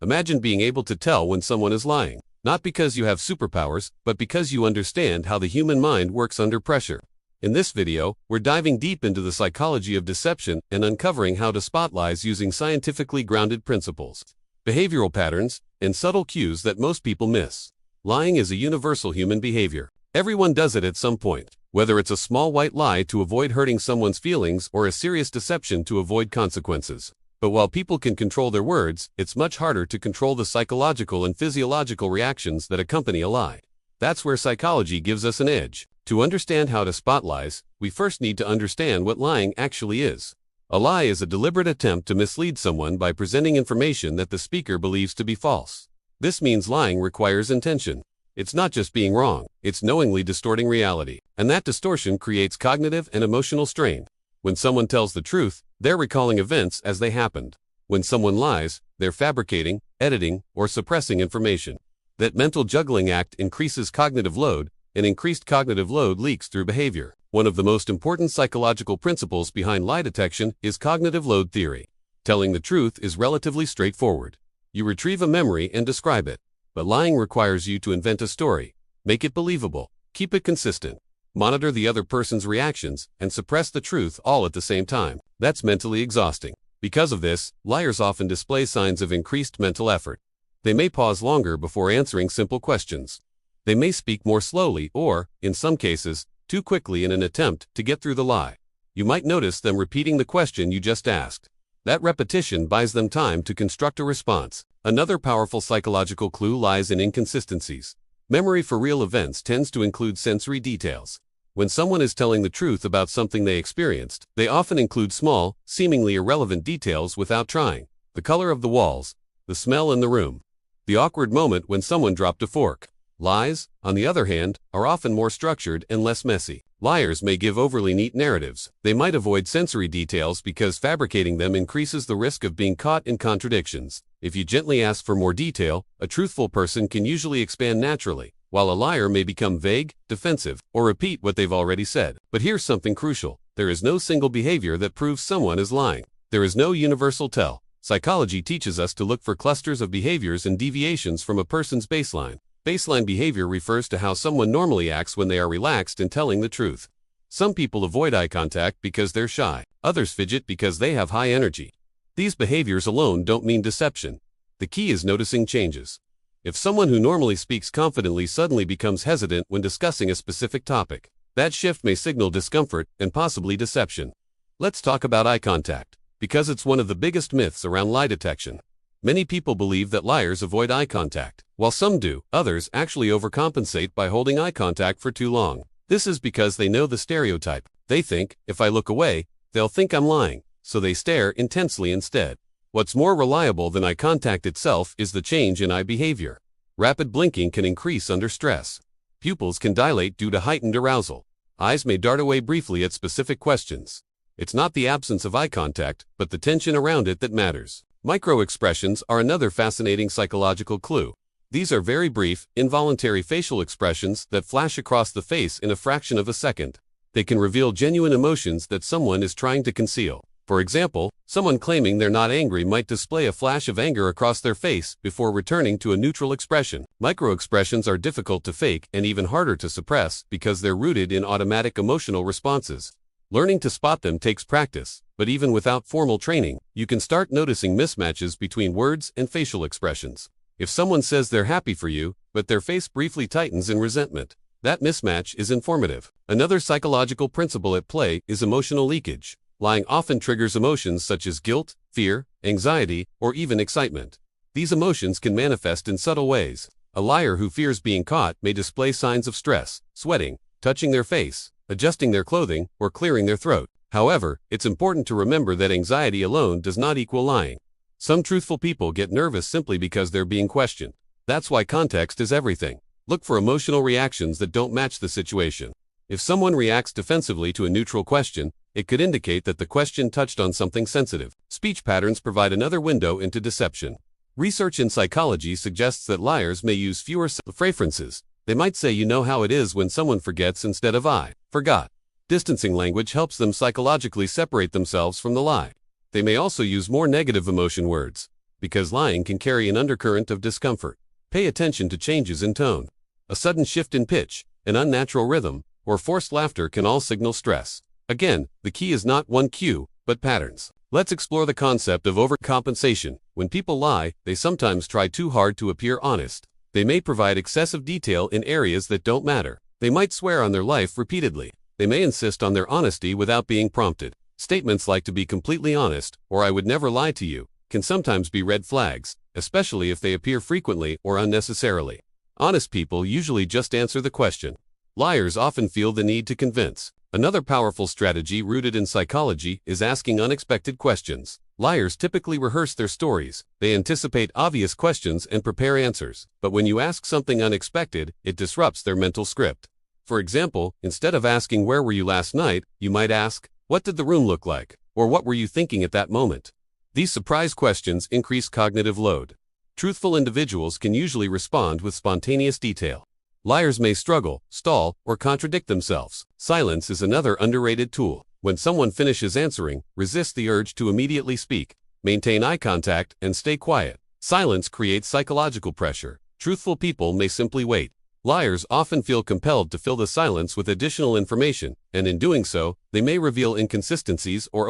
Imagine being able to tell when someone is lying, not because you have superpowers, but because you understand how the human mind works under pressure. In this video, we're diving deep into the psychology of deception and uncovering how to spot lies using scientifically grounded principles, behavioral patterns, and subtle cues that most people miss. Lying is a universal human behavior. Everyone does it at some point, whether it's a small white lie to avoid hurting someone's feelings or a serious deception to avoid consequences. But while people can control their words, it's much harder to control the psychological and physiological reactions that accompany a lie. That's where psychology gives us an edge. To understand how to spot lies, we first need to understand what lying actually is. A lie is a deliberate attempt to mislead someone by presenting information that the speaker believes to be false. This means lying requires intention. It's not just being wrong, it's knowingly distorting reality. And that distortion creates cognitive and emotional strain. When someone tells the truth, they're recalling events as they happened. When someone lies, they're fabricating, editing, or suppressing information. That mental juggling act increases cognitive load, and increased cognitive load leaks through behavior. One of the most important psychological principles behind lie detection is cognitive load theory. Telling the truth is relatively straightforward. You retrieve a memory and describe it. But lying requires you to invent a story, make it believable, keep it consistent, monitor the other person's reactions, and suppress the truth all at the same time. That's mentally exhausting. Because of this, liars often display signs of increased mental effort. They may pause longer before answering simple questions. They may speak more slowly or, in some cases, too quickly in an attempt to get through the lie. You might notice them repeating the question you just asked. That repetition buys them time to construct a response. Another powerful psychological clue lies in inconsistencies. Memory for real events tends to include sensory details. When someone is telling the truth about something they experienced, they often include small, seemingly irrelevant details without trying. The color of the walls, the smell in the room, the awkward moment when someone dropped a fork. Lies, on the other hand, are often more structured and less messy. Liars may give overly neat narratives. They might avoid sensory details because fabricating them increases the risk of being caught in contradictions. If you gently ask for more detail, a truthful person can usually expand naturally, while a liar may become vague, defensive, or repeat what they've already said. But here's something crucial. There is no single behavior that proves someone is lying. There is no universal tell. Psychology teaches us to look for clusters of behaviors and deviations from a person's baseline. Baseline behavior refers to how someone normally acts when they are relaxed and telling the truth. Some people avoid eye contact because they're shy. Others fidget because they have high energy. These behaviors alone don't mean deception. The key is noticing changes. If someone who normally speaks confidently suddenly becomes hesitant when discussing a specific topic, that shift may signal discomfort and possibly deception. Let's talk about eye contact, because it's one of the biggest myths around lie detection. Many people believe that liars avoid eye contact. While some do, others actually overcompensate by holding eye contact for too long. This is because they know the stereotype. They think, if I look away, they'll think I'm lying, so they stare intensely instead. What's more reliable than eye contact itself is the change in eye behavior. Rapid blinking can increase under stress. Pupils can dilate due to heightened arousal. Eyes may dart away briefly at specific questions. It's not the absence of eye contact, but the tension around it that matters. Microexpressions are another fascinating psychological clue. These are very brief, involuntary facial expressions that flash across the face in a fraction of a second. They can reveal genuine emotions that someone is trying to conceal. For example, someone claiming they're not angry might display a flash of anger across their face before returning to a neutral expression. Microexpressions are difficult to fake and even harder to suppress because they're rooted in automatic emotional responses. Learning to spot them takes practice, but even without formal training, you can start noticing mismatches between words and facial expressions. If someone says they're happy for you, but their face briefly tightens in resentment, that mismatch is informative. Another psychological principle at play is emotional leakage. Lying often triggers emotions such as guilt, fear, anxiety, or even excitement. These emotions can manifest in subtle ways. A liar who fears being caught may display signs of stress, sweating, touching their face, adjusting their clothing, or clearing their throat. However, it's important to remember that anxiety alone does not equal lying. Some truthful people get nervous simply because they're being questioned. That's why context is everything. Look for emotional reactions that don't match the situation. If someone reacts defensively to a neutral question, it could indicate that the question touched on something sensitive. Speech patterns provide another window into deception. Research in psychology suggests that liars may use fewer phrases. They might say "you know how it is" when someone forgets instead of "I forgot." Distancing language helps them psychologically separate themselves from the lie. They may also use more negative emotion words. because lying can carry an undercurrent of discomfort. Pay attention to changes in tone. A sudden shift in pitch, an unnatural rhythm, or forced laughter can all signal stress. Again, the key is not one cue, but patterns. Let's explore the concept of overcompensation. When people lie, they sometimes try too hard to appear honest. They may provide excessive detail in areas that don't matter. They might swear on their life repeatedly. They may insist on their honesty without being prompted. Statements like "to be completely honest" or "I would never lie to you" can sometimes be red flags, especially if they appear frequently or unnecessarily. Honest people usually just answer the question. Liars often feel the need to convince. Another powerful strategy rooted in psychology is asking unexpected questions. Liars typically rehearse their stories. They anticipate obvious questions and prepare answers. But when you ask something unexpected, it disrupts their mental script. For example, instead of asking "where were you last night," you might ask, "what did the room look like?" or "what were you thinking at that moment?" These surprise questions increase cognitive load. Truthful individuals can usually respond with spontaneous detail. Liars may struggle, stall, or contradict themselves. Silence is another underrated tool. When someone finishes answering, resist the urge to immediately speak. Maintain eye contact and stay quiet. Silence creates psychological pressure. Truthful people may simply wait. Liars often feel compelled to fill the silence with additional information, and in doing so, they may reveal inconsistencies or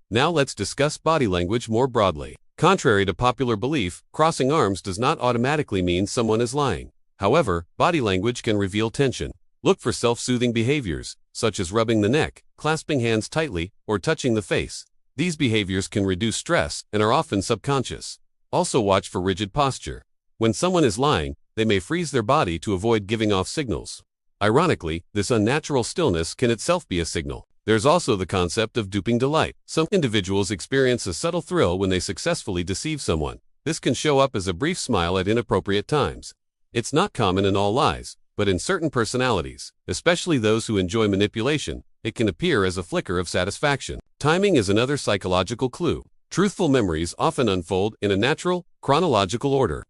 Now let's discuss body language more broadly. Contrary to popular belief, crossing arms does not automatically mean someone is lying. However, body language can reveal tension. Look for self-soothing behaviors, such as rubbing the neck, clasping hands tightly, or touching the face. These behaviors can reduce stress and are often subconscious. Also watch for rigid posture. When someone is lying, they may freeze their body to avoid giving off signals. Ironically, this unnatural stillness can itself be a signal. There's also the concept of duping delight. Some individuals experience a subtle thrill when they successfully deceive someone. This can show up as a brief smile at inappropriate times. It's not common in all lies, but in certain personalities, especially those who enjoy manipulation, it can appear as a flicker of satisfaction. Timing is another psychological clue. Truthful memories often unfold in a natural, chronological order.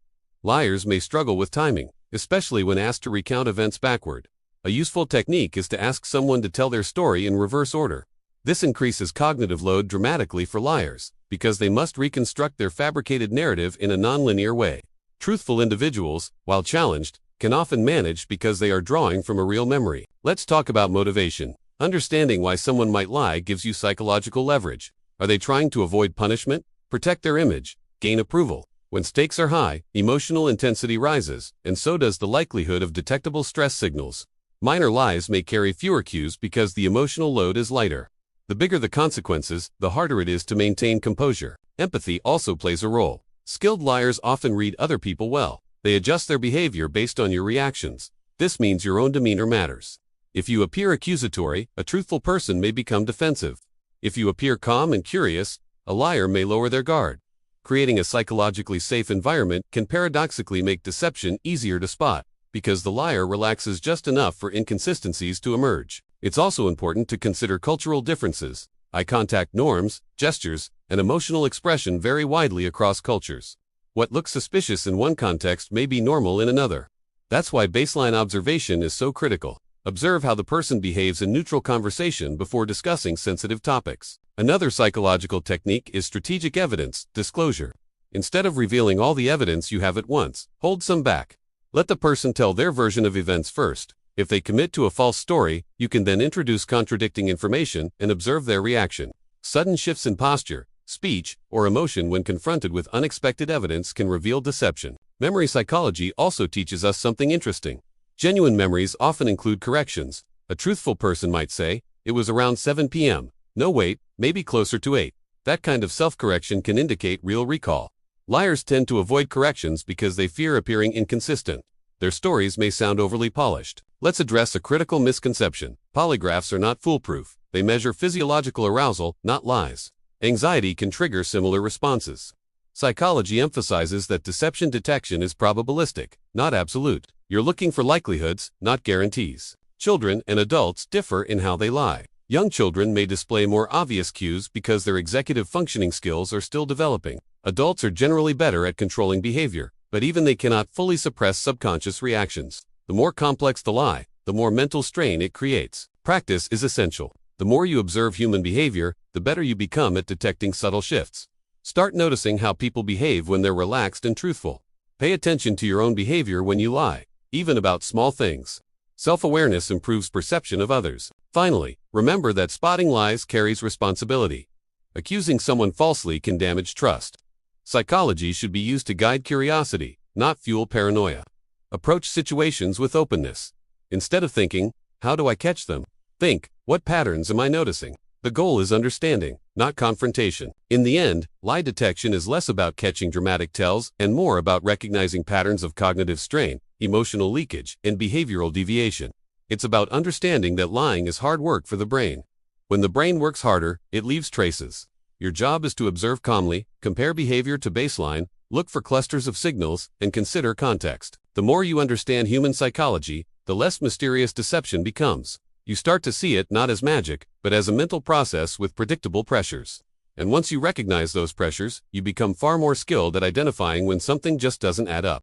Liars may struggle with timing, especially when asked to recount events backward. A useful technique is to ask someone to tell their story in reverse order. This increases cognitive load dramatically for liars, because they must reconstruct their fabricated narrative in a nonlinear way. Truthful individuals, while challenged, can often manage because they are drawing from a real memory. Let's talk about motivation. Understanding why someone might lie gives you psychological leverage. Are they trying to avoid punishment, protect their image, gain approval? When stakes are high, emotional intensity rises, and so does the likelihood of detectable stress signals. Minor lies may carry fewer cues because the emotional load is lighter. The bigger the consequences, the harder it is to maintain composure. Empathy also plays a role. Skilled liars often read other people well. They adjust their behavior based on your reactions. This means your own demeanor matters. If you appear accusatory, a truthful person may become defensive. If you appear calm and curious, a liar may lower their guard. Creating a psychologically safe environment can paradoxically make deception easier to spot, because the liar relaxes just enough for inconsistencies to emerge. It's also important to consider cultural differences. Eye contact norms, gestures, and emotional expression vary widely across cultures. What looks suspicious in one context may be normal in another. That's why baseline observation is so critical. Observe how the person behaves in neutral conversation before discussing sensitive topics. Another psychological technique is strategic evidence disclosure. Instead of revealing all the evidence you have at once, hold some back. Let the person tell their version of events first. If they commit to a false story, you can then introduce contradicting information and observe their reaction. Sudden shifts in posture, speech, or emotion when confronted with unexpected evidence can reveal deception. Memory psychology also teaches us something interesting. Genuine memories often include corrections. A truthful person might say, "It was around 7 p.m. No, wait, maybe closer to 8. That kind of self-correction can indicate real recall. Liars tend to avoid corrections because they fear appearing inconsistent. Their stories may sound overly polished. Let's address a critical misconception. Polygraphs are not foolproof. They measure physiological arousal, not lies. Anxiety can trigger similar responses. Psychology emphasizes that deception detection is probabilistic, not absolute. You're looking for likelihoods, not guarantees. Children and adults differ in how they lie. Young children may display more obvious cues because their executive functioning skills are still developing. Adults are generally better at controlling behavior, but even they cannot fully suppress subconscious reactions. The more complex the lie, the more mental strain it creates. Practice is essential. The more you observe human behavior, the better you become at detecting subtle shifts. Start noticing how people behave when they're relaxed and truthful. Pay attention to your own behavior when you lie, even about small things. Self-awareness improves perception of others. Finally, remember that spotting lies carries responsibility. Accusing someone falsely can damage trust. Psychology should be used to guide curiosity, not fuel paranoia. Approach situations with openness. Instead of thinking, how do I catch them? Think, what patterns am I noticing? The goal is understanding, not confrontation. In the end, lie detection is less about catching dramatic tells and more about recognizing patterns of cognitive strain, emotional leakage, and behavioral deviation. It's about understanding that lying is hard work for the brain. When the brain works harder, it leaves traces. Your job is to observe calmly, compare behavior to baseline, look for clusters of signals, and consider context. The more you understand human psychology, the less mysterious deception becomes. You start to see it not as magic, but as a mental process with predictable pressures. And once you recognize those pressures, you become far more skilled at identifying when something just doesn't add up.